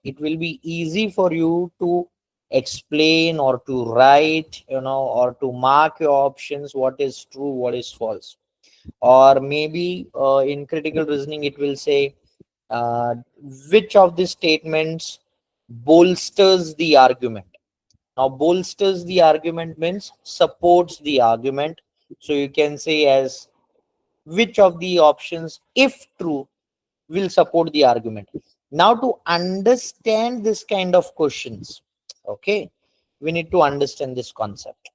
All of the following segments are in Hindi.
it will be easy for you to explain or to write, or to mark your options, what is true, what is false. Or maybe in critical reasoning, it will say uh, which of the statements bolsters the argument. Now, bolsters the argument means supports the argument. So you can say as which of the options, if true, will support the argument. Now, to understand this kind of questions, okay, we need to understand this concept.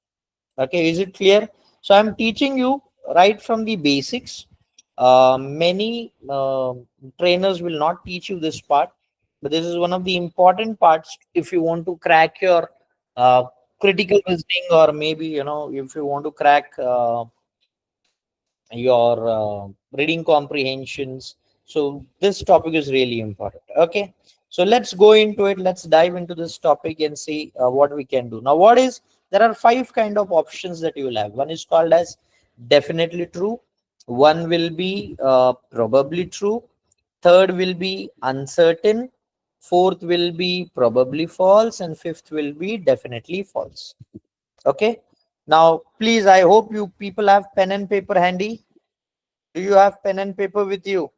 Okay, is it clear? So I'm teaching you right from the basics. Many trainers will not teach you this part, but this is one of the important parts if you want to crack your uh, critical reasoning, or maybe if you want to crack your reading comprehensions. So this topic is really important. Okay, so let's go into it. Let's dive into this topic and see what we can do. Now, there are five kind of options that you will have. One is called as definitely true, one will be probably true, third will be uncertain, fourth will be probably false, and fifth will be definitely false. Okay, now please, I hope you people have pen and paper handy. Do you have pen and paper with you?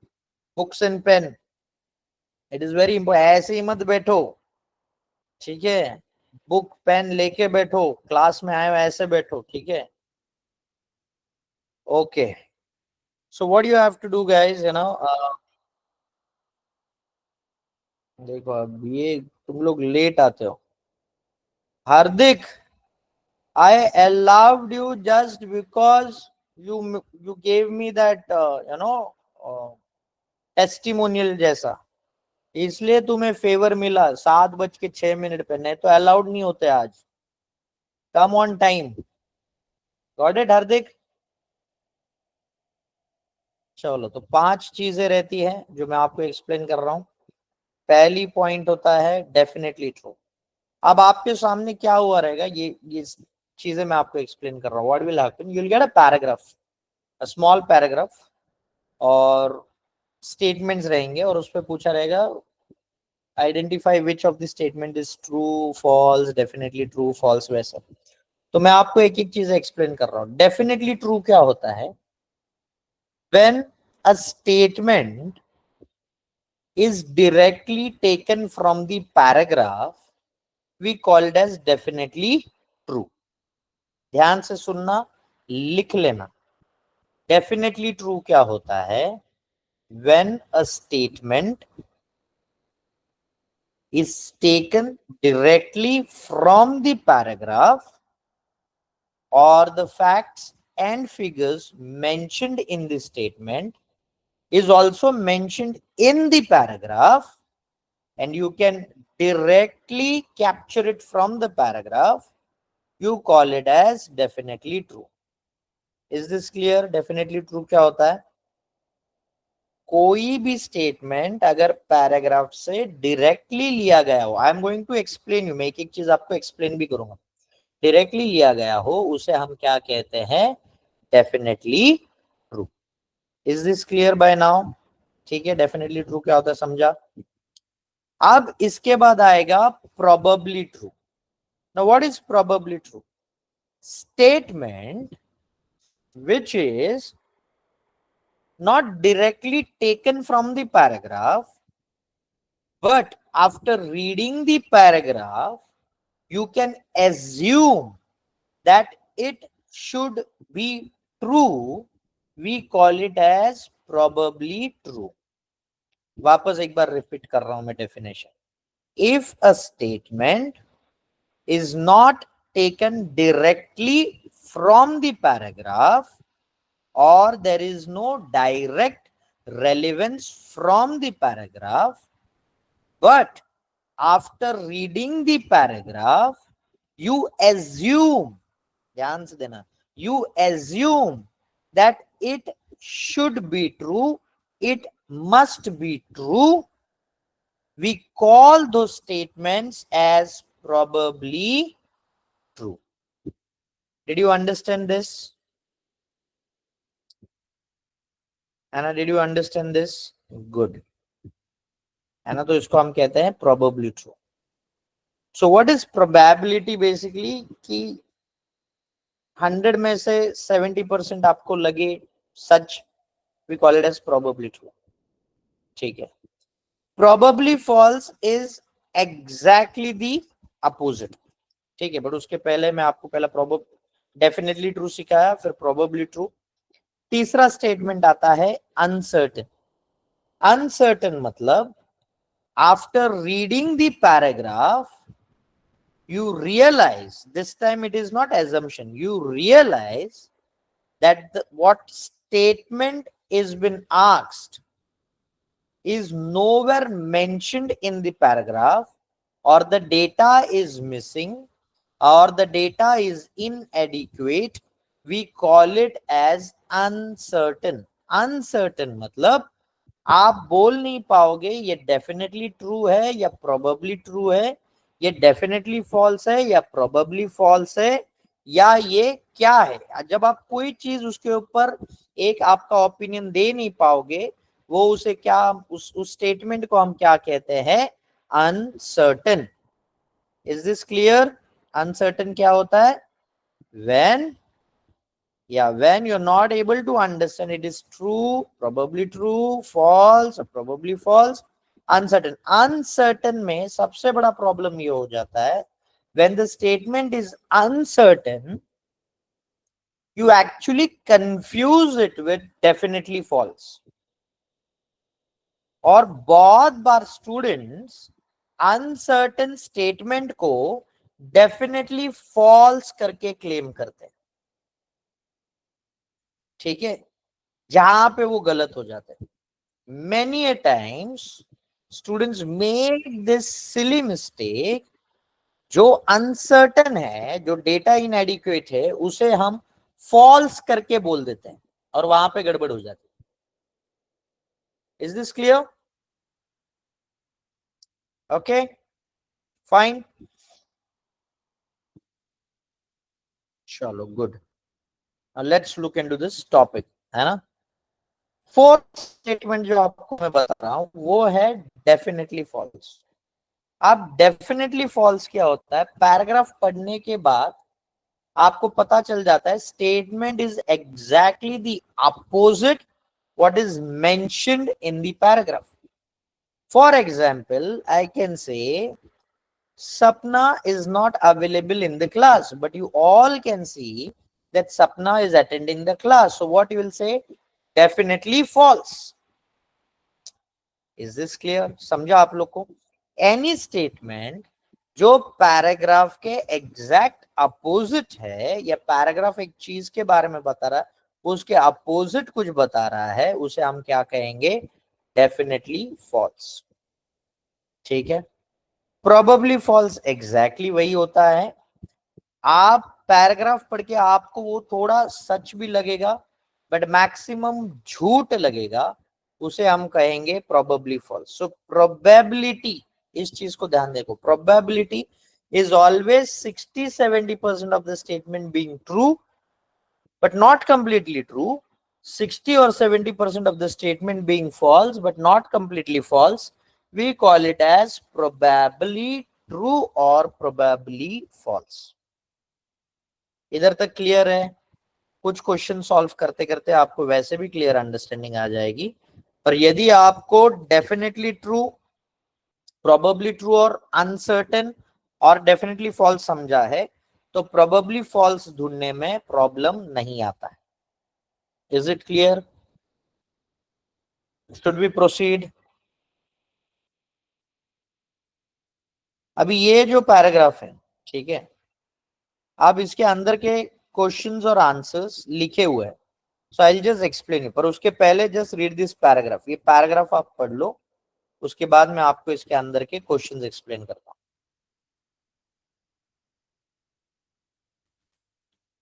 Books and pen. It is very important. ऐसे ही मत बैठो, ठीक है? बुक पेन लेके बैठो, क्लास में आए हो ऐसे बैठो, ठीक है? Okay, so what you have to do guys, देखो अब ये तुम लोग लेट आते हो. हार्दिक, I allowed you just because you gave me that testimonial जैसा, इसलिए तुम्हें फेवर मिला 7:06 पे, नहीं तो अलाउड नहीं होते आज. Come on time. Got it Hardik? चलो, तो 5 चीजें रहती है जो मैं आपको एक्सप्लेन कर रहा हूं. पहली पॉइंट होता है डेफिनेटली ट्रू. अब आपके सामने क्या हुआ रहेगा, ये चीजें मैं आपको एक्सप्लेन कर रहा हूं. What will happen, you will get a paragraph, a small paragraph, और स्टेटमेंट्स रहेंगे, और उस पर पूछा रहेगा identify which of the statement is true, false, definitely true, false, वैसा. तो मैं आपको एक एक चीज एक्सप्लेन कर रहा हूं. डेफिनेटली ट्रू क्या होता है? When a statement is directly taken from the paragraph, we call it as definitely true. ध्यान से सुनना, लिख लेना. डेफिनेटली ट्रू क्या होता है? when a statement is taken directly from the paragraph, or the facts and figures mentioned in the statement is also mentioned in the paragraph, and you can directly capture it from the paragraph, you call it as definitely true. Is this clear? Definitely true क्या होता है? कोई भी स्टेटमेंट अगर पैराग्राफ से डायरेक्टली लिया गया हो, I am going to explain you, मैं एक एक चीज आपको एक्सप्लेन भी करूंगा. डायरेक्टली लिया गया हो, उसे हम क्या कहते हैं? Definitely true. Is this clear by now? ठीक है, डेफिनेटली ट्रू क्या होता है समझा. अब इसके बाद आएगा probably true. Now what is probably true? Statement which is not directly taken from the paragraph, but after reading the paragraph, you can assume that it should be true. We call it as probably true. वापस एक बार रिपीट कर रहा हूं मैं definition. If a statement is not taken directly from the paragraph, or there is no direct relevance from the paragraph, but after reading the paragraph, you assume, ध्यान से देना, you assume that it should be true, it must be true, we call those statements as probably true. Did you understand this? Anna, did you understand this? Good. है ना, तो इसको हम कहते हैं probably true. So what is probability basically, कि 100 में से 70% आपको लगे सच, we call it as probably true. ठीक है। Probably false is exactly the opposite. ठीक है, बट उसके पहले मैं आपको पहला प्रोबेब डेफिनेटली ट्रू सिखाया, फिर प्रोबेबली ट्रू। तीसरा स्टेटमेंट आता है अनसर्टेन। अनसर्टेन मतलब after reading the paragraph you realize, this time it is not assumption, you realize that what statement is been asked is nowhere mentioned in the paragraph, or the data is missing, or the data is inadequate. We call it as uncertain. Uncertain मतलब आप बोल नहीं पाओगे ये डेफिनेटली ट्रू है या प्रोबेबली ट्रू है, ये डेफिनेटली फॉल्स है या प्रोबेबली फॉल्स है, या ये क्या है। जब आप कोई चीज उसके ऊपर एक आपका ओपिनियन दे नहीं पाओगे, वो उसे क्या, उस स्टेटमेंट को हम क्या कहते हैं, uncertain. Is this clear? Uncertain क्या होता है? When, when you're not able to understand it is true, probably true, false, or probably false, uncertain। uncertain में सबसे बड़ा प्रॉब्लम ये हो जाता है, when the statement is uncertain you actually confuse it with definitely false। और बहुत बार स्टूडेंट्स अनसर्टेन स्टेटमेंट को डेफिनेटली फॉल्स करके क्लेम करते हैं। ठीक है, जहां पे वो गलत हो जाते हैं। many a times students make this silly mistake, जो अनसर्टन है, जो डेटा इनएडिक्वेट है, उसे हम फॉल्स करके बोल देते हैं और वहां पे गड़बड़ हो जाती है। Is this clear? Okay, fine, चलो good. Let's look into this topic, है ना। फोर्थ स्टेटमेंट जो आपको मैं बता रहा हूं वो है डेफिनेटली फॉल्स। अब डेफिनेटली फॉल्स क्या होता है, पैराग्राफ पढ़ने के बाद आपको पता चल जाता है statement is exactly the opposite what is mentioned in the paragraph. For example, I can say Sapna is not available in the class, but you all can see that Sapna is attending the class. So what you will say? Definitely false. Is this clear? समझा आप लोग को? Any statement जो पैराग्राफ के एग्जैक्ट अपोजिट है, या पैराग्राफ एक चीज के बारे में बता रहा है, उसके अपोजिट कुछ बता रहा है, उसे हम क्या कहेंगे? Definitely false. ठीक है। प्रोबेबली फॉल्स एग्जैक्टली वही होता है, आप पैराग्राफ पढ़ के आपको वो थोड़ा सच भी लगेगा बट मैक्सिमम झूठ लगेगा, उसे हम कहेंगे प्रोबेबली फॉल्स। सो प्रोबेबिलिटी, इस चीज को ध्यान देखो, probability is always 60-70% of the statement being true but not completely true, 60 or 70% of the statement being false but not completely false. We call it as probably true or probably false। इधर तक क्लियर है? कुछ क्वेश्चन सॉल्व करते करते आपको वैसे भी क्लियर अंडरस्टैंडिंग आ जाएगी, पर यदि आपको डेफिनेटली ट्रू, प्रोबेबली ट्रू और अनसर्टेन और डेफिनेटली फॉल्स समझा है, तो प्रोबेबली फॉल्स ढूंढने में प्रॉब्लम नहीं आता है। Is it clear? Should we proceed? अभी ये जो पैराग्राफ है, ठीक है, अब इसके अंदर के क्वेश्चंस और आंसर्स लिखे हुए हैं, सो आई जस्ट एक्सप्लेन पर उसके पहले जस्ट रीड दिस पैराग्राफ। ये पैराग्राफ आप पढ़ लो, उसके बाद मैं आपको इसके अंदर के क्वेश्चंस एक्सप्लेन करता हूं।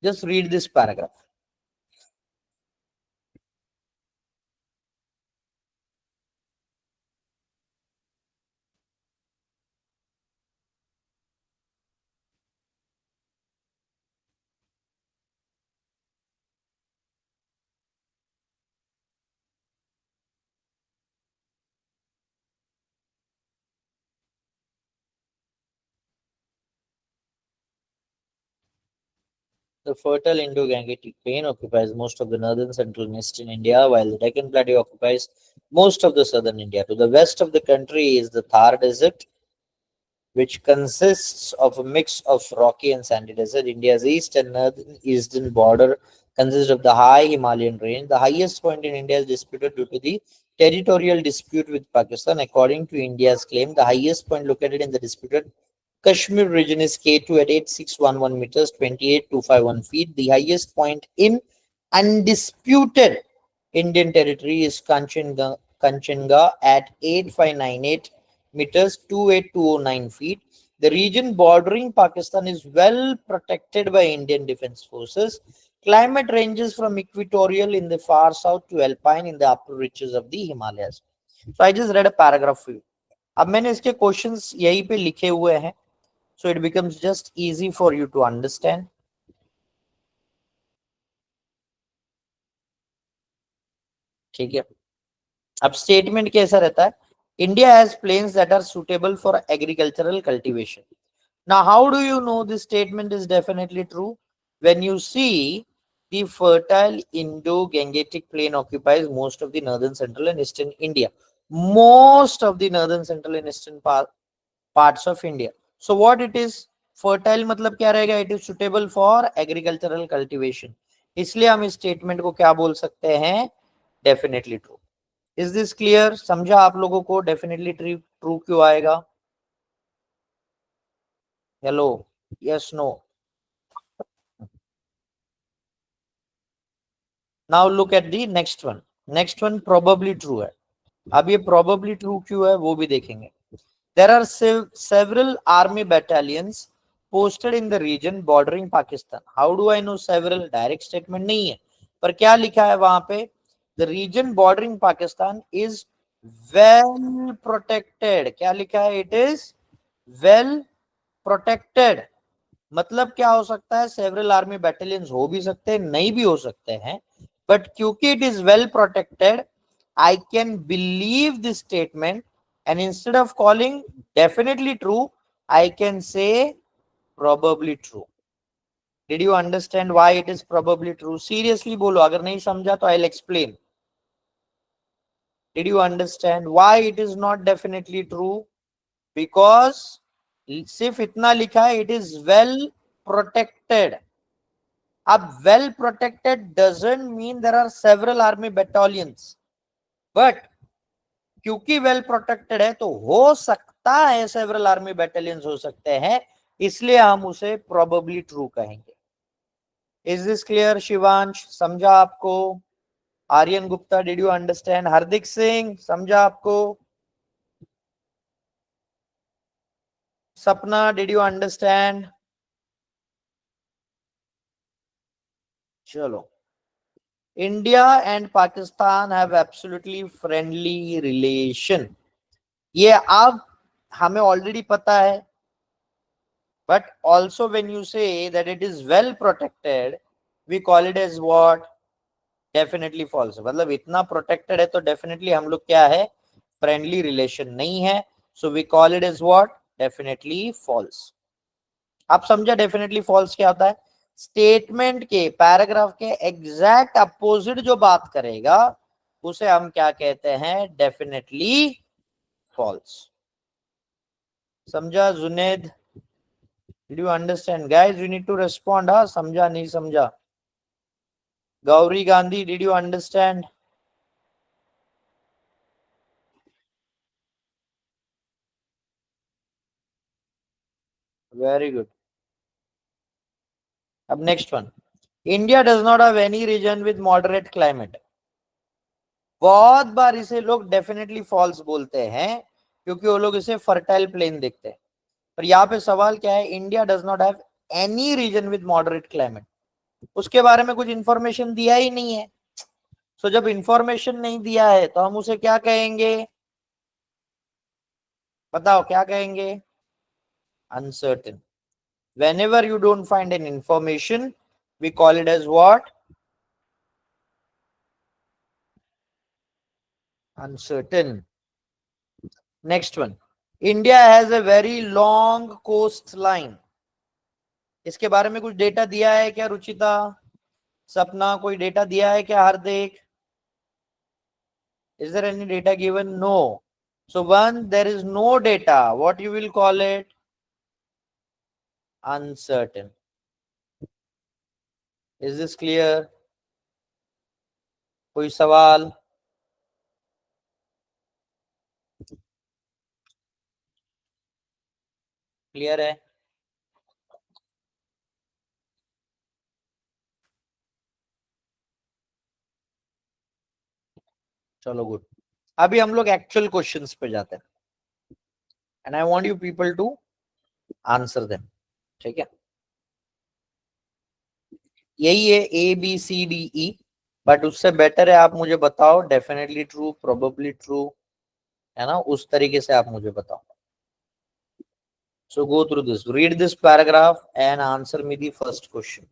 Just read this paragraph. The fertile Indo-Gangetic Plain occupies most of the northern, central, and eastern India, while the Deccan Plateau occupies most of the southern India. To the west of the country is the Thar Desert, which consists of a mix of rocky and sandy desert. India's east and northeastern border consists of the high Himalayan range. The highest point in India is disputed due to the territorial dispute with Pakistan. According to India's claim, the highest point located in the disputed Kashmir region is K2 at 8611 meters, 28251 feet. The highest point in undisputed Indian territory is Kanchenga at 8598 meters, 28209 feet. The region bordering Pakistan is well protected by Indian Defence Forces. Climate ranges from equatorial in the far south to alpine in the upper reaches of the Himalayas. So I just read a paragraph for you. अब मैंने इसके क्वेश्चंस यहीं पे लिखे हुए हैं, so it becomes just easy for you to understand. ठीक है, अब स्टेटमेंट कैसा रहता है? India has plains that are suitable for agricultural cultivation. Now, how do you know this statement is definitely true? When you see the fertile Indo-Gangetic plain occupies most of the northern, central, and eastern India. Most of the northern, central, and eastern parts of India. So, what it is? Fertile मतलब क्या रहेगा? It is suitable for agricultural cultivation. इसलिए हम इस स्टेटमेंट को क्या बोल सकते हैं? Definitely true. Is this clear? समझा आप लोगों को? Definitely true क्यों आएगा? Hello? Yes, no? Now look at the next one. Next one probably true है. अब ये probably true क्यों है वो भी देखेंगे. There are several army battalions posted in the region bordering Pakistan. How do I know several? Direct statement नहीं है, पर क्या लिखा है वहां पे? The region bordering Pakistan is well protected. क्या लिखा है? It is well protected. मतलब क्या हो सकता है? सेवरल आर्मी बैटेलियंस हो भी सकते हैं, नहीं भी हो सकते हैं, बट क्योंकि it is well protected, I can believe this statement, and instead of calling definitely true, I can say probably true. Did you understand why it is probably true? Seriously बोलो, अगर नहीं समझा तो I will explain. Did you understand why it is not definitely true? Because सिर्फ इतना लिखा है, इट इज वेल protected. अब well protected doesn't mean there are several army battalions, but क्योंकि well protected है तो हो सकता है several army battalions हो सकते हैं, इसलिए हम उसे probably true कहेंगे. Is this clear? शिवांश समझा आपको? Aryan Gupta, did you understand? हार्दिक सिंह समझा आपको? सपना, did you understand? चलो. India and Pakistan have absolutely friendly relation. ये अब हमें ऑलरेडी पता है, but also when you say that it is well protected, we call it as what? Definitely false. मतलब इतना protected है तो definitely हम लोग क्या है? Friendly relation नहीं है, so we call it as what? Definitely false. आप समझा definitely false क्या होता है? स्टेटमेंट के पैराग्राफ के एग्जैक्ट अपोजिट जो बात करेगा उसे हम क्या कहते हैं? Definitely false. समझा Junaid? Did you understand? Guys, you need to respond. हाँ, समझा नहीं समझा? Gauri Gandhi, did you understand? Very good. अब next one. India does not have any region with moderate climate. बहुत बार इसे लोग डेफिनेटली फॉल्स बोलते हैं क्योंकि वो लोग इसे फर्टाइल प्लेन देखते हैं, पर यहाँ पे सवाल क्या है? India does not have any region with moderate climate. उसके बारे में कुछ इंफॉर्मेशन दिया ही नहीं है. सो जब इंफॉर्मेशन नहीं दिया है तो हम उसे क्या कहेंगे? बताओ क्या कहेंगे? Uncertain. Whenever you don't find an information, we call it as what? Uncertain. Next one. India has a very long coastline. इसके बारे में कुछ डेटा दिया है क्या रुचिता, सपना, कोई डेटा दिया है क्या हार्दिक? Is there any data given? No. So when there is no data, what you will call it? Uncertain. Is this clear? कोई सवाल? क्लियर है? चलो गुड। अभी हम लोग एक्चुअल क्वेश्चंस पे जाते हैं and I want you people to answer them. ठीक है, यही है A B C D E, but उससे बेटर है आप मुझे बताओ डेफिनेटली ट्रू, प्रोबेबली ट्रू, है ना, उस तरीके से आप मुझे बताओ। So go through this, read this paragraph and answer me the first question.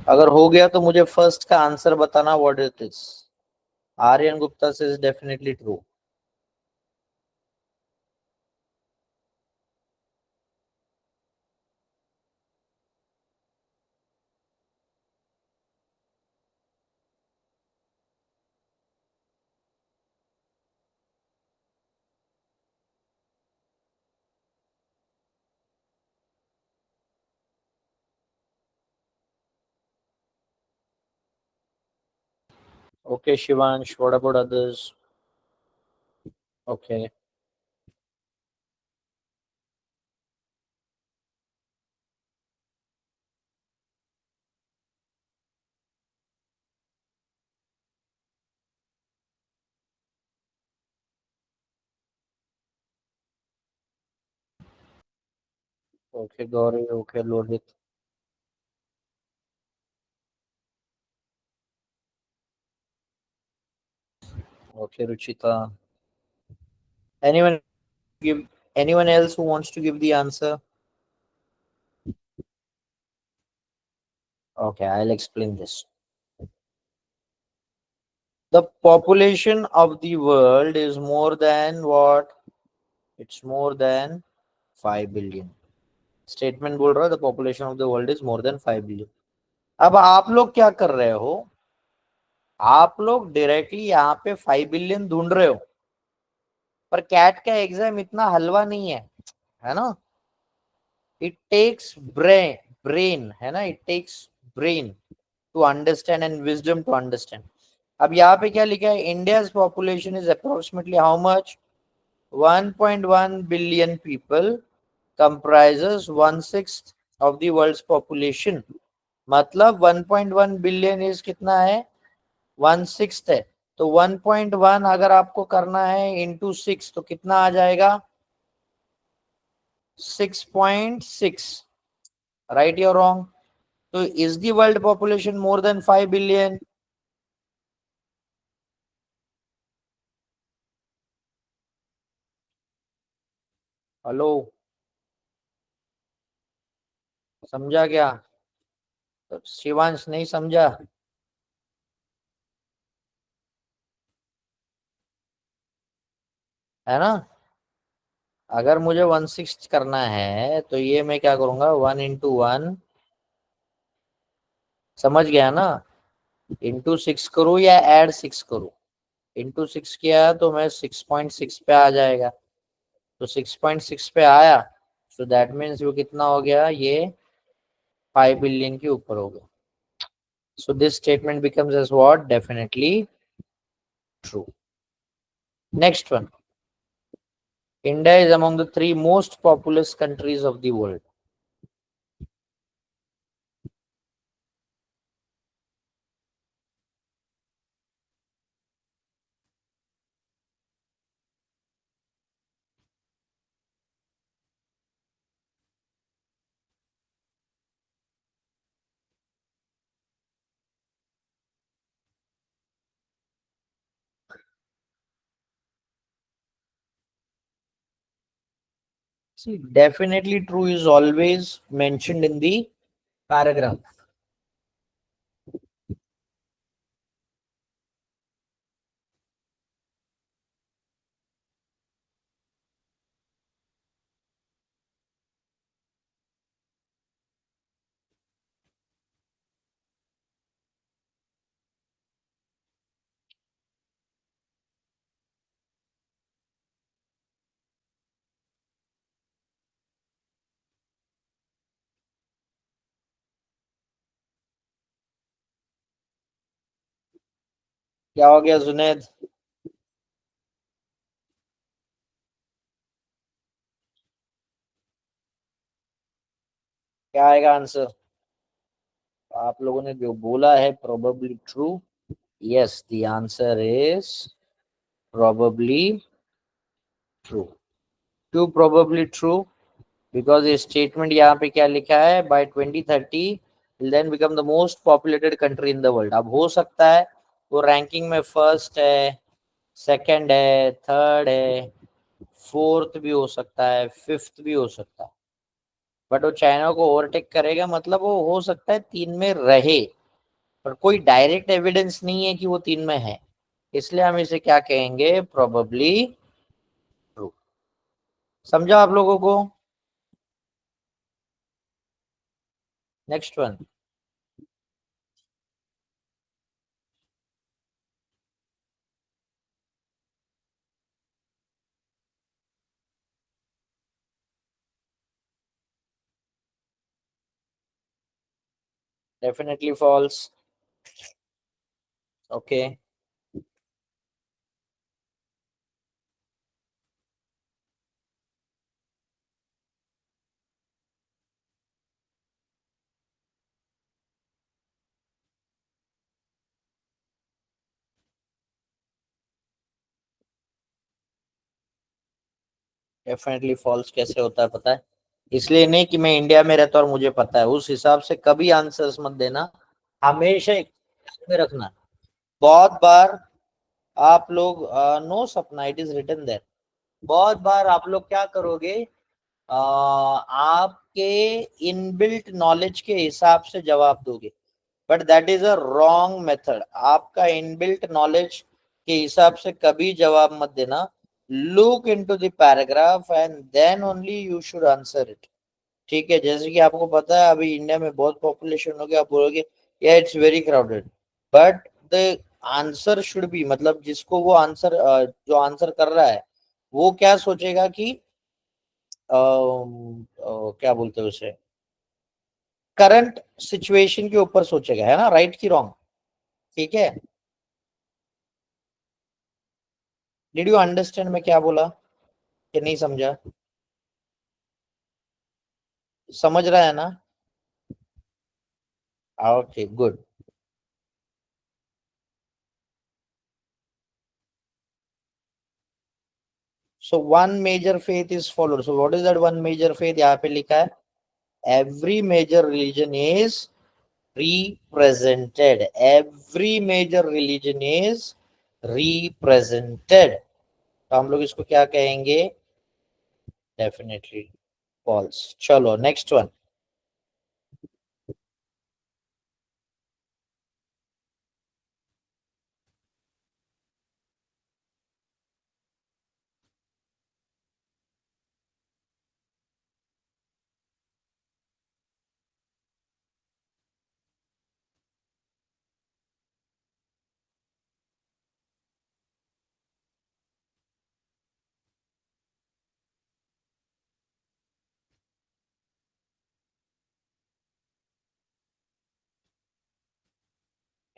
अगर हो गया तो मुझे फर्स्ट का आंसर बताना, what it is. Aryan Gupta से definitely true. Okay Shivansh, what about others? Okay, okay Gauri, okay Lohit, okay Ruchita. Anyone give, anyone else who wants to give the answer? Okay, I'll explain this. The population of the world is more than what? It's more than 5 billion. Statement बोल रहा है the population of the world is more than 5 billion. अब आप लोग क्या कर रहे हो? आप लोग डायरेक्टली यहाँ पे 5 बिलियन ढूंढ रहे हो, पर कैट का एग्जाम इतना हलवा नहीं है ना। इट टेक्स ब्रेन है ना, it takes brain to understand and wisdom to understand. अब यहाँ पे क्या लिखा है? India's population is approximately how much? 1.1 billion people comprises 1/6 of the world's population। मतलब 1.1 बिलियन इज कितना है? 1/6 है। तो 1.1 अगर आपको करना है इंटू 6 तो कितना आ जाएगा? 6.6। राइट या रॉन्ग? तो is the world population more than 5 billion? Hello, समझा क्या? तो शिवांश नहीं समझा? है ना। अगर मुझे 1/6 करना है तो ये मैं क्या करूंगा? 1 into 1, समझ गया ना? इंटू 6 करूँ या ऐड 6 करूँ? इंटू 6 किया तो मैं 6.6 पे आ जाएगा। तो 6.6 पे आया, सो दैट मीन्स वो कितना हो गया? ये 5 बिलियन के ऊपर हो गया। So this statement becomes as what? Definitely true. Next one, India is among the 3 most populous countries of the world. See, definitely true is always mentioned in the paragraph. क्या हो गया जुनेद? क्या आएगा आंसर? आप लोगों ने जो बोला है probably true, yes the answer is probably true. क्यों प्रोबेबली ट्रू? बिकॉज ये स्टेटमेंट यहाँ पे क्या लिखा है, by 2030 will then become the most populated country in the world. अब हो सकता है वो रैंकिंग में फर्स्ट है, सेकंड है, थर्ड है, फोर्थ भी हो सकता है, फिफ्थ भी हो सकता है, बट वो चाइना को ओवरटेक करेगा, मतलब वो हो सकता है तीन में रहे, पर कोई डायरेक्ट एविडेंस नहीं है कि वो तीन में है। इसलिए हम इसे क्या कहेंगे, प्रोबेबली ट्रू। समझा आप लोगों को? Next one. Definitely false. Okay. Definitely false कैसे होता है पता है? इसलिए नहीं कि मैं इंडिया में रहता और मुझे पता है, उस हिसाब से कभी आंसर्स मत देना, हमेशा एक ध्यान में रखना। बहुत बार आप लोग, नो सपना, इट इज रिटन देयर। बहुत बार आप लोग क्या करोगे, आपके इनबिल्ट नॉलेज के हिसाब से जवाब दोगे, but that is a wrong method. आपका इनबिल्ट नॉलेज के हिसाब से कभी जवाब मत देना। Look into the paragraph and then only you should answer it. ठीक है, जैसे कि आपको पता है अभी इंडिया में बहुत पॉपुलेशन हो गया, आप बोलोगे या it's very crowded, but the answer should be, मतलब जिसको वो आंसर, जो आंसर कर रहा है वो क्या सोचेगा कि क्या बोलते हैं उसे, करंट सिचुएशन के ऊपर सोचेगा, है ना, राइट की रॉन्ग? ठीक है। डिड यू अंडरस्टैंड मैं क्या बोला कि नहीं समझा? समझ रहा है ना? Okay good. So one major faith is followed. So what is that one major faith? यहाँ पे लिखा है every major religion is represented. Every major religion is represented। तो हम लोग इसको क्या कहेंगे, डेफिनेटली फॉल्स। चलो next one.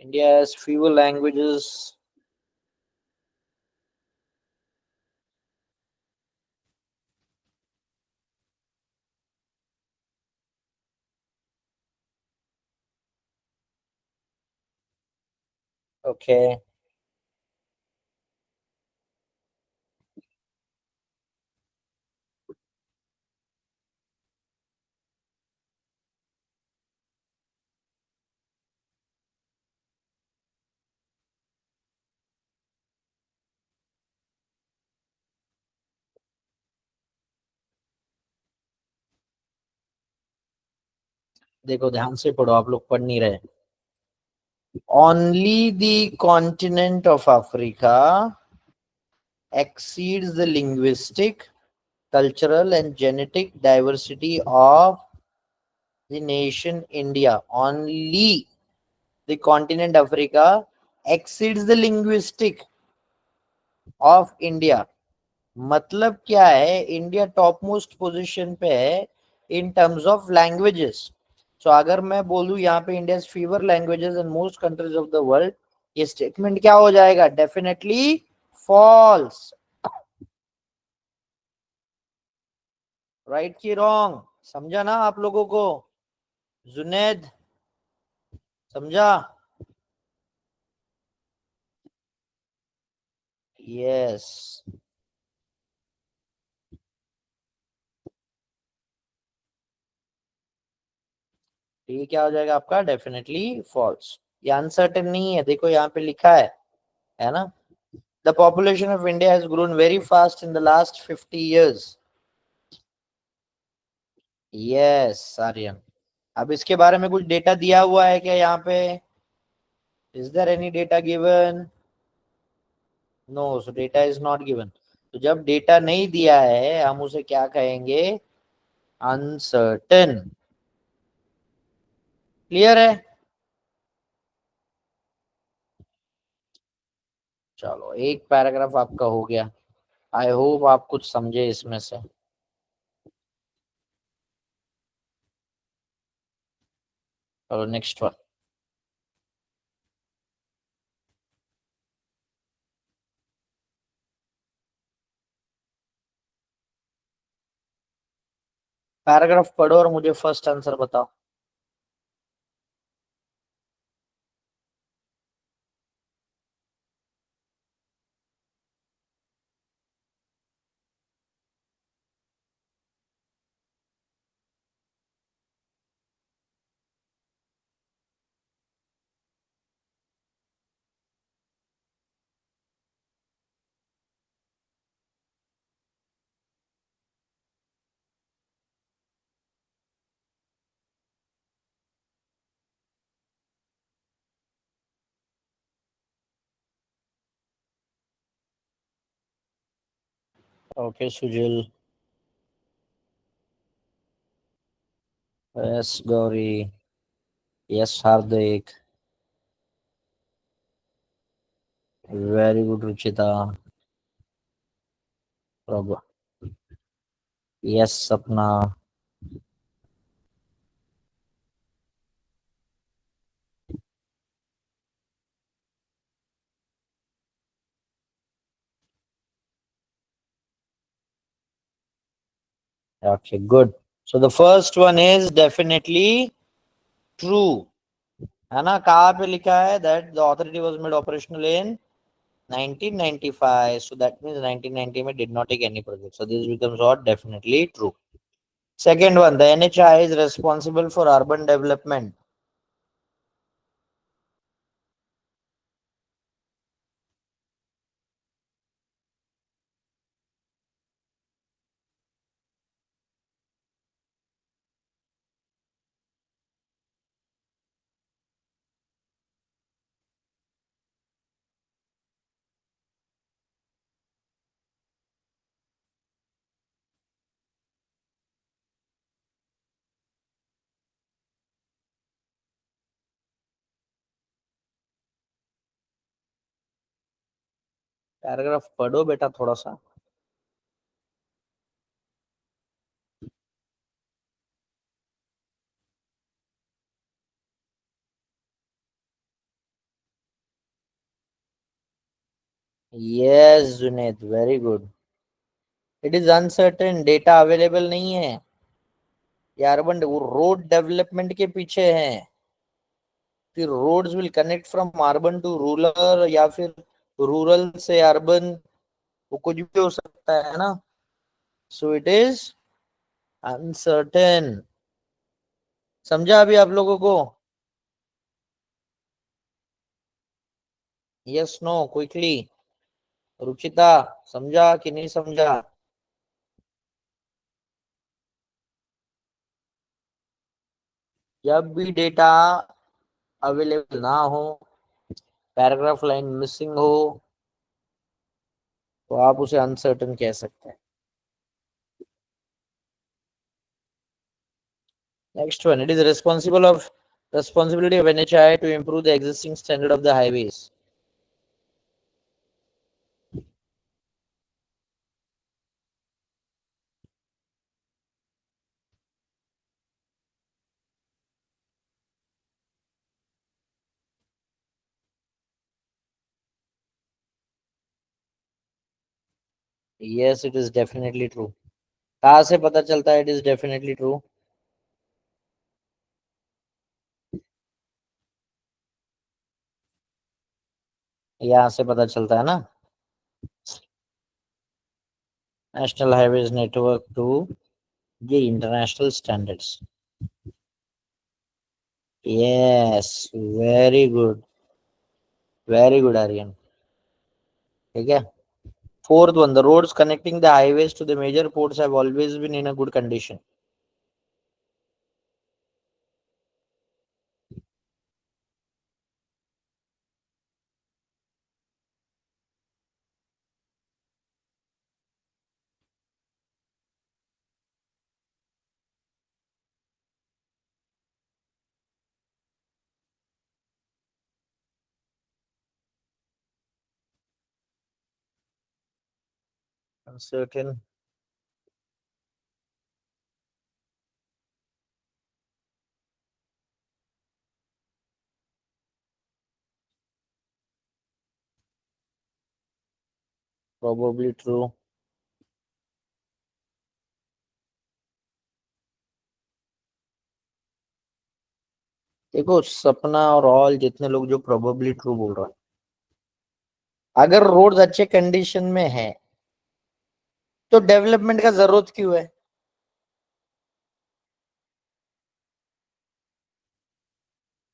India has fewer languages। Okay. देखो ध्यान से पढ़ो, आप लोग पढ़ नहीं रहे। Only the continent of Africa exceeds the linguistic, cultural, and genetic diversity of the nation India. Only the continent Africa exceeds the linguistic of India. मतलब क्या है, इंडिया टॉप मोस्ट पोजिशन पे है इन टर्म्स ऑफ लैंग्वेजेस। सो अगर मैं बोलूं यहाँ पे India fewer languages in most countries of the world, ये स्टेटमेंट क्या हो जाएगा? Definitely false. राइट की रॉन्ग? समझा ना आप लोगों को? जुनेद, समझा? यस। ये क्या हो जाएगा आपका? Definitely false. ये अनसर्टेन नहीं है, देखो यहाँ पे लिखा है ना? The population of India has grown very fast in the last 50 years। Yes Aryan. अब इसके बारे में कुछ डेटा दिया हुआ है क्या यहाँ पे? Is there any data given? No, so data is not given. तो जब डेटा नहीं दिया है, हम उसे क्या कहेंगे? अनसर्टेन। क्लियर है? चलो, एक पैराग्राफ आपका हो गया। आई होप आप कुछ समझे इसमें से। चलो नेक्स्ट वन। पैराग्राफ पढ़ो और मुझे फर्स्ट आंसर बताओ। Okay Sujil. Yes Gauri. Yes Hardik. Very good Ruchita. Prabhu. Yes Sapna. Okay good. So the first one is definitely true. है ना? कहाँ पे लिखा है? That the authority was made operational in 1995, so that means 1990 में did not take any project, so this becomes what? Definitely true. Second one, the NHI is responsible for urban development. Paragraph पढ़ो बेटा थोड़ा सा। Yes Junaid, very good. It is uncertain, data available नहीं है। ये अर्बन रोड डेवलपमेंट के पीछे है। फिर roads will connect from urban to rural, या फिर रूरल से अर्बन, वो कुछ भी हो सकता है ना? So it is uncertain. समझा अभी आप लोगों को? Yes know quickly. रुचिता, समझा कि नहीं समझा? जब भी डेटा अवेलेबल ना हो, पैराग्राफ लाइन मिसिंग हो, तो आप उसे अनसर्टेन कह सकते हैं। Next one, it is responsibility of NHAI to improve the existing standard of the highways. Yes, it is definitely true. कहाँ से पता चलता है इट इज डेफिनेटली ट्रू? यहाँ से पता चलता है ना, नेशनल हाईवेज नेटवर्क टू ये international standards. Yes, very good, very good Aryan. ठीक है। Fourth one, the roads connecting the highways to the major ports have always been in a good condition. Uncertain, probably true. देखो सपना और ऑल जितने लोग जो प्रोबेबली ट्रू बोल रहे हैं, अगर रोड्स अच्छे कंडीशन में है तो डेवलपमेंट का जरूरत क्यों है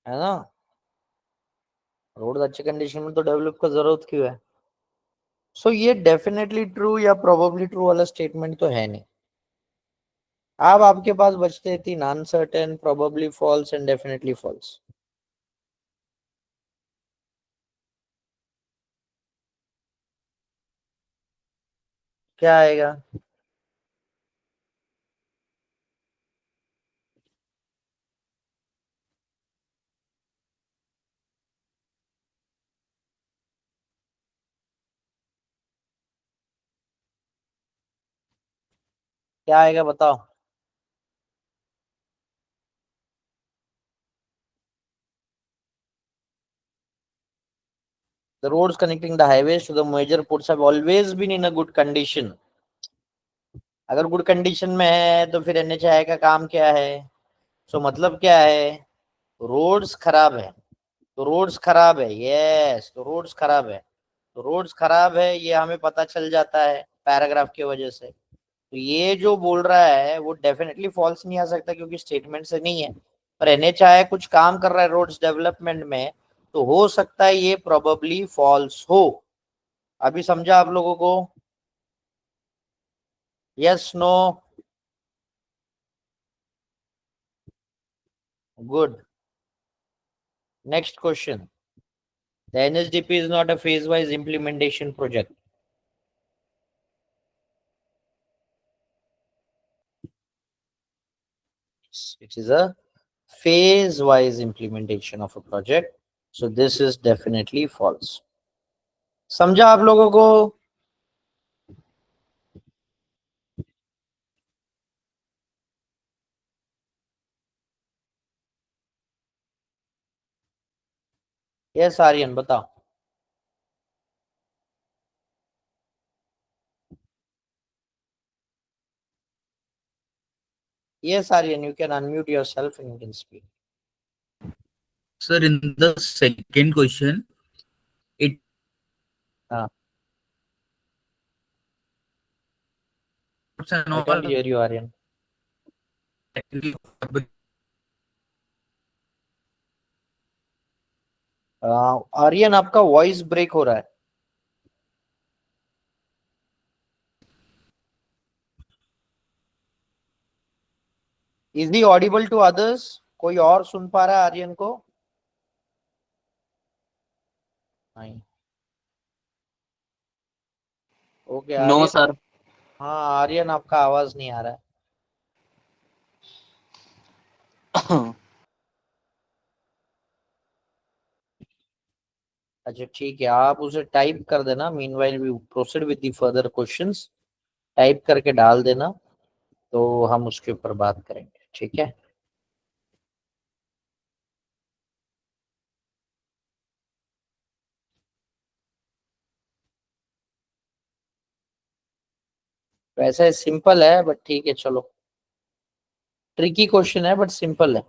ना? रोड अच्छे कंडीशन में तो डेवलप का जरूरत क्यों है? सो ये डेफिनेटली ट्रू या प्रोबेबली ट्रू वाला स्टेटमेंट तो है नहीं। अब आपके पास बचते 3, uncertain, probably false and definitely false. क्या आएगा? क्या आएगा बताओ? The roads connecting the highways to the major ports have always been in a good condition. अगर गुड कंडीशन में है तो फिर एनएचआई का काम क्या है? सो मतलब क्या है? रोड्स खराब है तो रोड्स खराब है, यस, तो रोड्स खराब है तो रोड्स खराब है, ये हमें पता चल जाता है पैराग्राफ की वजह से। तो ये जो बोल रहा है वो डेफिनेटली फॉल्स नहीं आ सकता क्योंकि स्टेटमेंट से नहीं है। पर एनएचआई कुछ काम कर रहा है रोड्स डेवलपमेंट में, तो हो सकता है ये प्रोबेबली फॉल्स हो। अभी समझा आप लोगों को? Yes, no? Good. Next question, the NHDP is not a phase wise implementation project. It is a phase wise implementation of a project, so this is definitely false. समझा आप लोगों को? यस आर्यन बताओ। Yes, Aryan, you can unmute yourself and you can speak. Sir, in the second question, it हाँ, and I all can't hear you, Aryan. technically Aryan आपका वॉइस ब्रेक हो रहा है। Is he audible to others? कोई और सुन पा रहा है आर्यन को? नहीं। Okay no Aryan. सर। हाँ आर्यन, आपका आवाज नहीं आ रहा है। अच्छा ठीक है, आप उसे टाइप कर देना, meanwhile we proceed with the further questions. Type करके डाल देना, तो हम उसके ऊपर बात करेंगे, ठीक है? वैसे सिंपल है बट ठीक है, चलो। ट्रिकी क्वेश्चन है बट सिंपल है।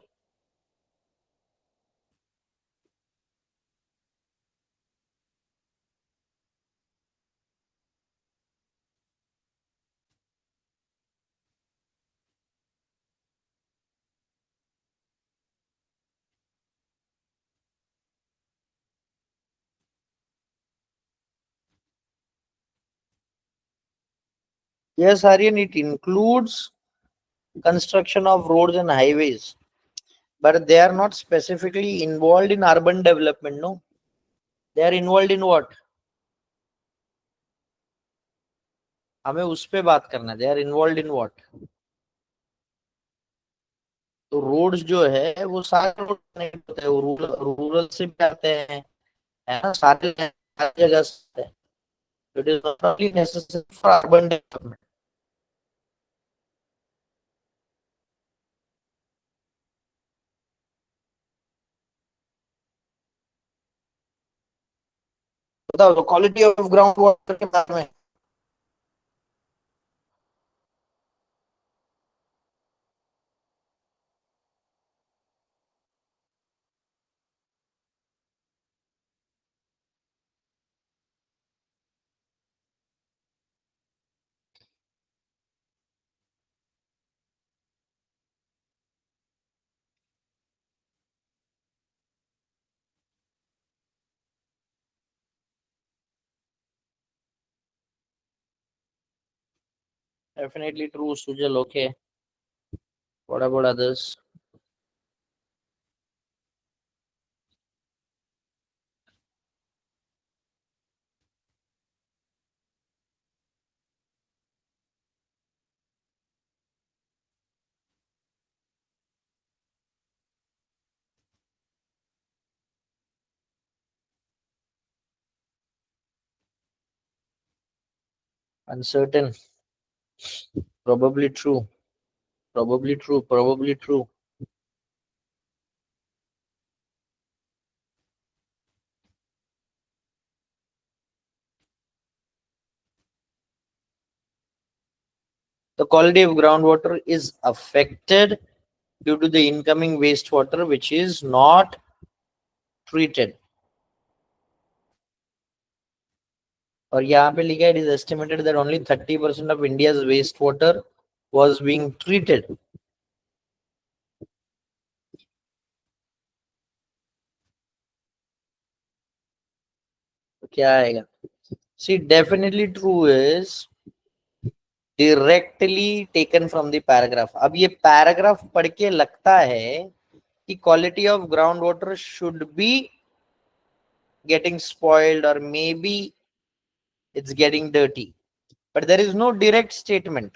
Yes, Aryan, it includes construction of roads and highways, but they are not specifically involved in urban development, no? They are involved in what? हमें उस पे बात करना है। They are involved in what? तो रोड्स जो है वो सारे रोड कनेक्ट होते हैं, वो रूरल रूरल से भी आते हैं, है ना? सारी जगह से आते हैं। It is not only necessary for urban development. बताओ, तो क्वालिटी ऑफ ग्राउंड वाटर के बारे में। Definitely true, Sujal. Okay. What about others? Uncertain. Probably true. Probably true. Probably true. The quality of groundwater is affected due to the incoming wastewater which is not treated. और यहाँ पे लिखा है, it is estimated that only 30% of India's wastewater was being treated. तो क्या आएगा? See, definitely true is directly taken from the paragraph. अब ये पैराग्राफ पढ़ के लगता है कि quality of groundwater should be getting spoiled or maybe it's getting dirty, but there is no direct statement,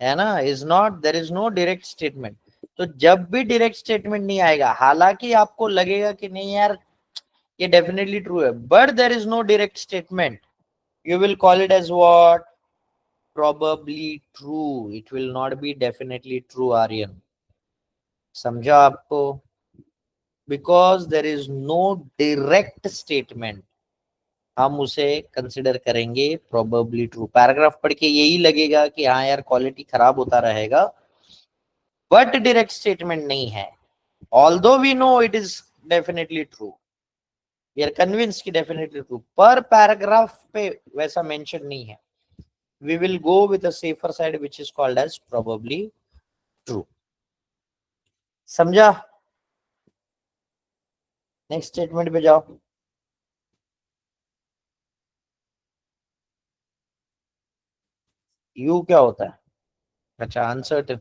है ना? is not, there is no direct statement. तो जब भी डायरेक्ट स्टेटमेंट नहीं आएगा, हालांकि आपको लगेगा कि नहीं यार ये डेफिनेटली ट्रू है, but there is no direct statement, you will call it as what? Probably true. It will not be definitely true, Aryan. समझा आपको? Because there is no direct statement, हम उसे कंसिडर करेंगे प्रोबेबली ट्रू। पैराग्राफ पढ़ के यही लगेगा कि हाँ यार क्वालिटी खराब होता रहेगा, बट डायरेक्ट स्टेटमेंट नहीं है। Although we know it is definitely true, we are convinced कि डेफिनेटली ट्रू, पर पैराग्राफ पे वैसा मेंशन नहीं है। We will go with a safer side which is called as probably true. समझा? नेक्स्ट स्टेटमेंट पे जाओ। यू क्या होता है? अच्छा, अनसर्टेन।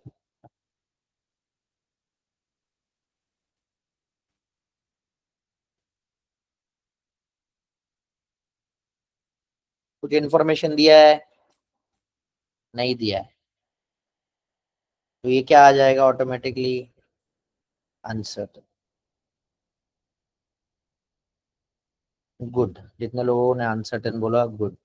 कुछ इंफॉर्मेशन दिया है? नहीं दिया है। तो ये क्या आ जाएगा ऑटोमेटिकली? अनसर्टन। गुड, जितने लोगों ने अनसर्टन बोला good.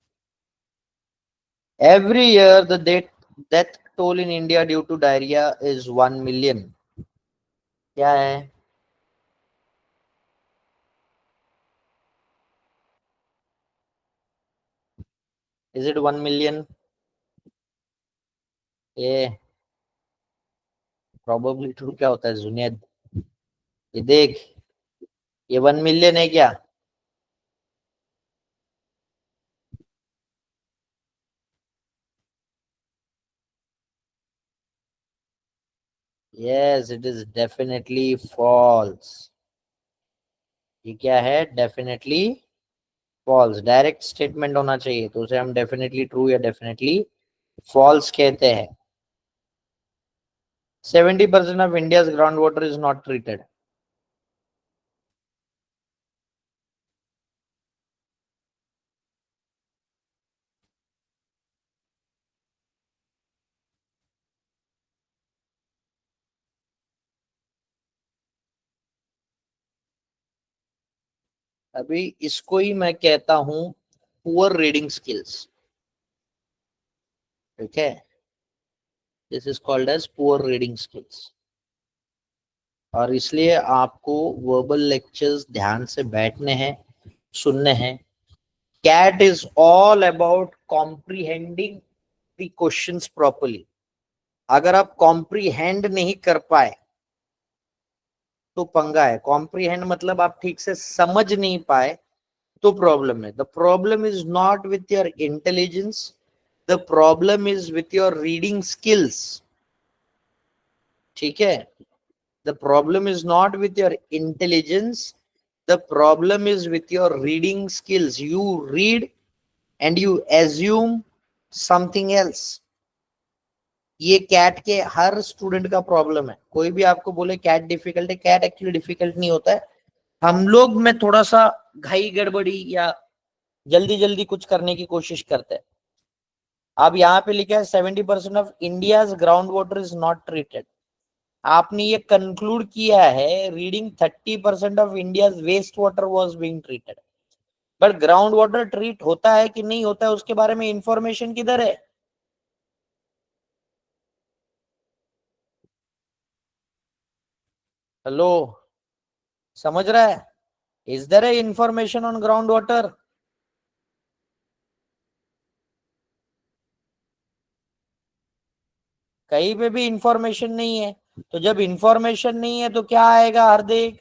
Every year the death toll in India due to diarrhoea is 1 million. क्या है? Is it 1 million? ये प्रोबेबली ट्रू क्या होता है जुनेद? ये देख, ये 1 मिलियन है क्या? Yes, it is definitely false. ये क्या है? Definitely false. डायरेक्ट स्टेटमेंट होना चाहिए तो उसे हम डेफिनेटली ट्रू या डेफिनेटली फॉल्स कहते हैं। 70% of India's groundwater is not treated. अभी इसको ही मैं कहता हूं पुअर रीडिंग स्किल्स। ठीक है, this is called as poor reading skills. और इसलिए आपको वर्बल लेक्चर्स ध्यान से बैठने हैं, सुनने हैं। CAT is all about comprehending the questions properly. अगर आप कॉम्प्रीहेंड नहीं कर पाए तो पंगा है। कॉम्प्रीहेंड मतलब आप ठीक से समझ नहीं पाए तो प्रॉब्लम है। The problem is not with your intelligence, the problem is with your reading skills. ठीक है, the problem is not with your intelligence, the problem is with your reading skills. You read and you assume something else. ये कैट के हर स्टूडेंट का प्रॉब्लम है। कोई भी आपको बोले कैट डिफिकल्ट है, कैट एक्चुअली डिफिकल्ट नहीं होता है। हम लोग में थोड़ा सा घाई गड़बड़ी या जल्दी जल्दी कुछ करने की कोशिश करते हैं। अब यहाँ पे लिखा है 70% of India's ground water is not treated. आपने ये कंक्लूड किया है reading 30% of India's waste water was being treated. But ground water treat होता है कि नहीं होता है उसके बारे में इंफॉर्मेशन किधर है? हेलो, समझ रहा है? Is there a information on ground water? कहीं पे भी इंफॉर्मेशन नहीं है। तो जब इंफॉर्मेशन नहीं है तो क्या आएगा हार्दिक?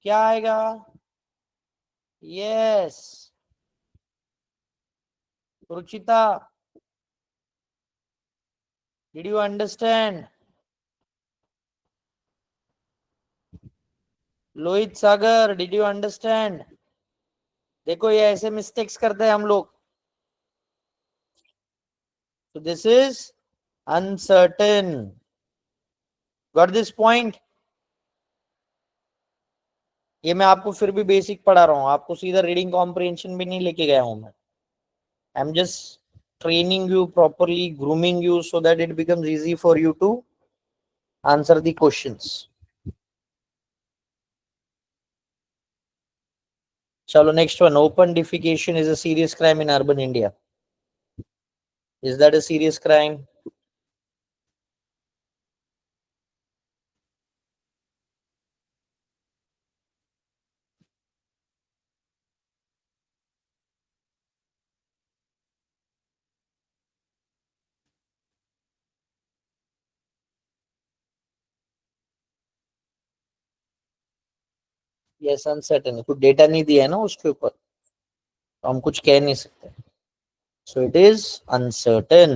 क्या आएगा? Yes, Ruchita, did you understand? Lohit Sagar, did you understand? देखो ये ऐसे मिस्टेक्स करते हैं हम लोग। तो this is uncertain. Got this point? ये मैं आपको फिर भी बेसिक पढ़ा रहा हूं, आपको सीधा रीडिंग कॉम्प्रिहेंशन भी नहीं लेके गया हूं मैं। I am just training you properly, grooming you so that it becomes easy for you to answer the questions. Chalo, next one. Open defecation is a serious crime in urban India. Is that a serious crime? Yes, uncertain है। कुछ डेटा नहीं दिया है ना उसके ऊपर, तो हम कुछ कह नहीं सकते। So it is uncertain.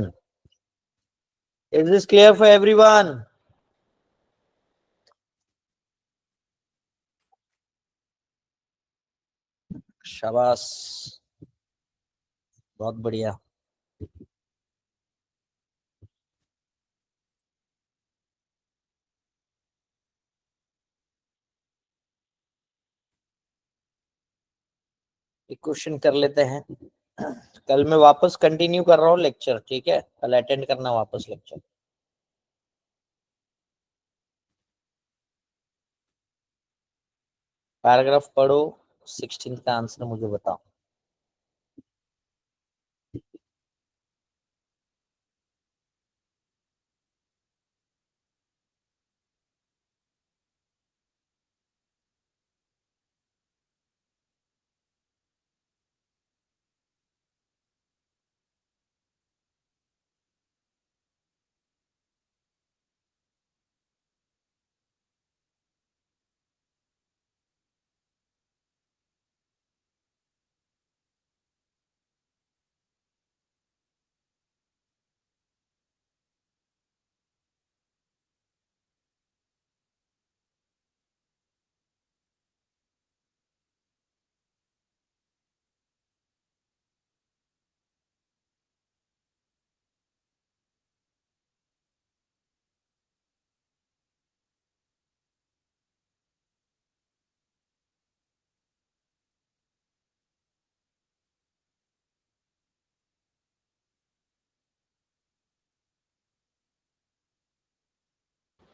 Is this clear for everyone? शाबाश, बहुत बढ़िया। एक क्वेश्चन कर लेते हैं। कल मैं वापस कंटिन्यू कर रहा हूँ लेक्चर, ठीक है, कल अटेंड करना वापस लेक्चर। पैराग्राफ पढ़ो, 16 का आंसर मुझे बताओ।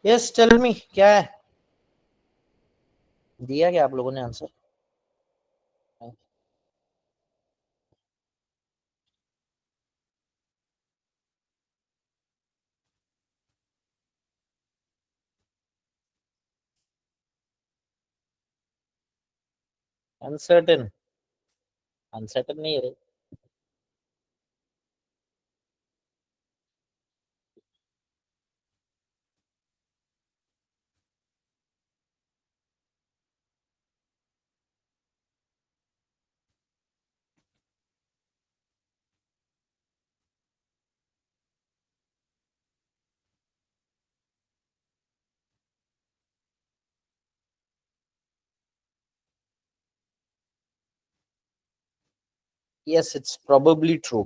यस, टेल मी, क्या है? दिया क्या आप लोगों ने आंसर? अनसर्टेन? अनसर्टेन नहीं है। Yes, it's probably true.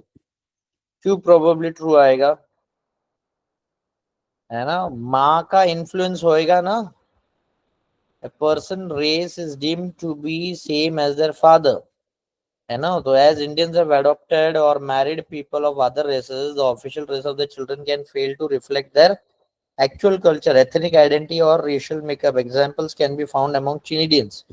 क्यों प्रोबेबली ट्रू आएगा? है ना, माँ का इन्फ्लुएंस होएगा ना। A person race is deemed to be same as their father, है ना। तो as Indians have adopted or married people of other races, the official race of the children can fail to reflect their actual culture, ethnic identity, or racial makeup. Examples can be found among Chinedians,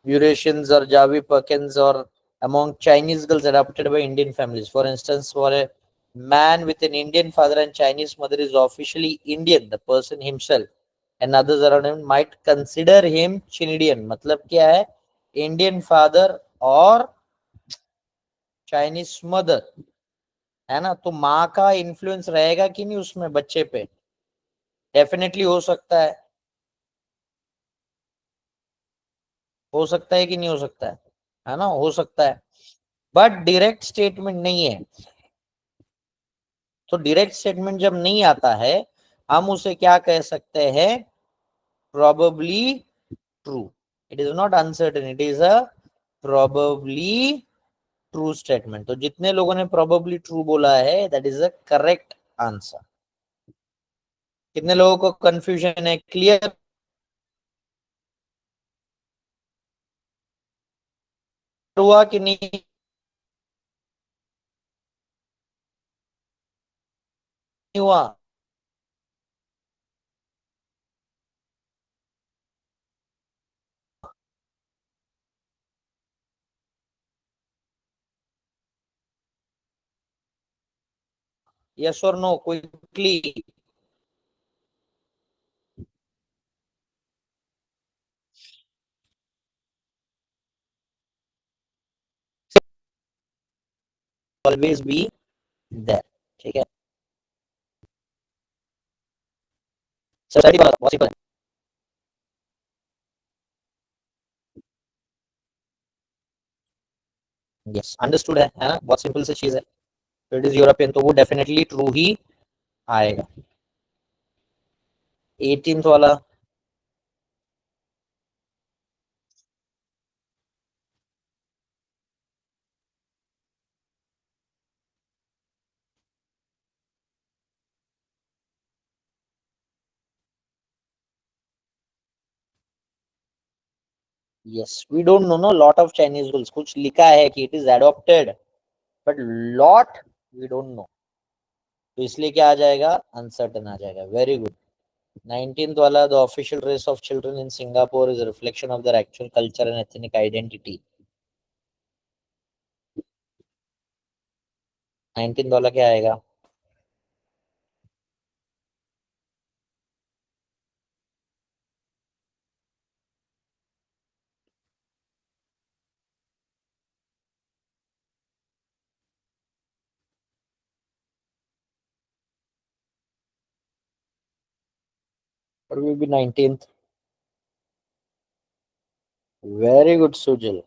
Eurasians, or Javi Perkins, or among Chinese girls adopted by Indian families. For instance, for a man with an Indian father and Chinese mother is officially Indian, the person himself and others around him might consider him Chinedian. मतलब क्या है? Indian father और Chinese mother, है ना। तो माँ का इन्फ्लुएंस रहेगा कि नहीं उसमें बच्चे पे? डेफिनेटली हो सकता है कि नहीं हो सकता है ना, हो सकता है। बट डायरेक्ट स्टेटमेंट नहीं है। तो डायरेक्ट स्टेटमेंट जब नहीं आता है, हम उसे क्या कह सकते हैं? Probably true. It is not uncertain, it is a probably true statement. तो जितने लोगों ने प्रोबेबली ट्रू बोला है, that is a correct answer. कितने लोगों को कंफ्यूजन है? क्लियर हुआ कि नहीं हुआ? यस और no, quickly. Always be there, ठीक है। सोसाइटी वाला बहुत सिंपल है। यस, अंडरस्टूड है ना, बहुत सिंपल सी चीज है। तो इट इज यूरोपियन, तो वो डेफिनेटली ट्रू ही आएगा। 18th वाला। Yes, we don't know no lot of Chinese rules. कुछ लिखा है कि it is adopted, but lot we don't know. तो इसलिए क्या आ जाएगा, अनसर्टन आ जाएगा. Very good. 19th वाला, the official dress of children in Singapore is a reflection of their actual culture and ethnic identity. 19th वाला क्या आएगा? What will be 19th? Very good, Sujal.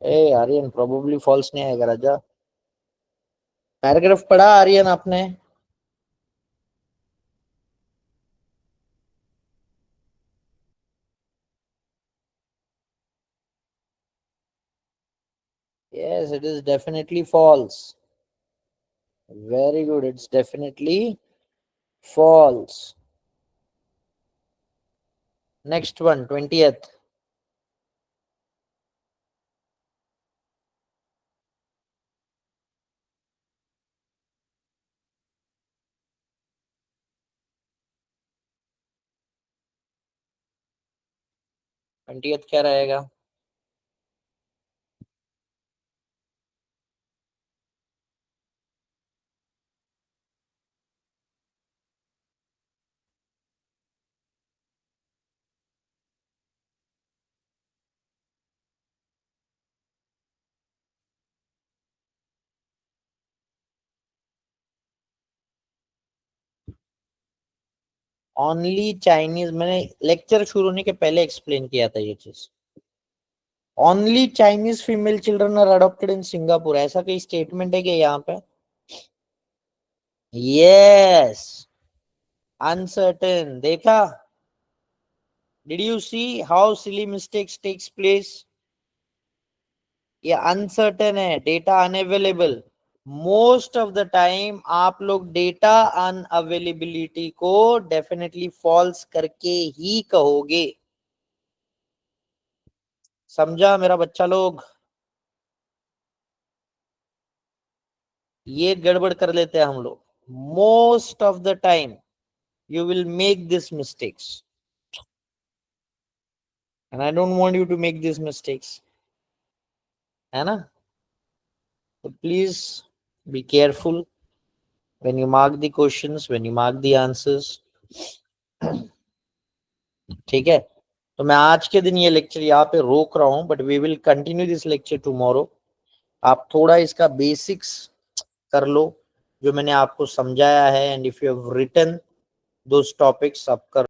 A Aryan, probably false नहीं आएगा राजा. पैराग्राफ पढ़ा आर्यन आपने? Yes, it is definitely false. Very good, it's definitely false. Next one, 20th. क्या रहेगा? ओनली चाइनीज, मैंने लेक्चर शुरू होने के पहले एक्सप्लेन किया था ये चीज. Only Chinese female children are adopted in Singapore, ऐसा कोई स्टेटमेंट है क्या यहाँ पे? यस. अनसर्टेन, देखा? Did you see how silly mistakes takes place? ये अनसर्टेन है, data unavailable. Most of the time आप लोग डेटा अनअवेलेबिलिटी को डेफिनेटली फॉल्स करके ही कहोगे. समझा मेरा बच्चा लोग? ये गड़बड़ कर लेते हैं हम लोग. Most of the time you will make these mistakes, and I don't want you to make these mistakes, है ना? So please be careful when you mark the questions, when you mark the answers. ठीक है? तो मैं आज के दिन ये लेक्चर यहाँ पे रोक रहा हूँ, but we will continue this lecture tomorrow. आप थोड़ा इसका बेसिक्स कर लो जो मैंने आपको समझाया है, and if you have written those topics आप कर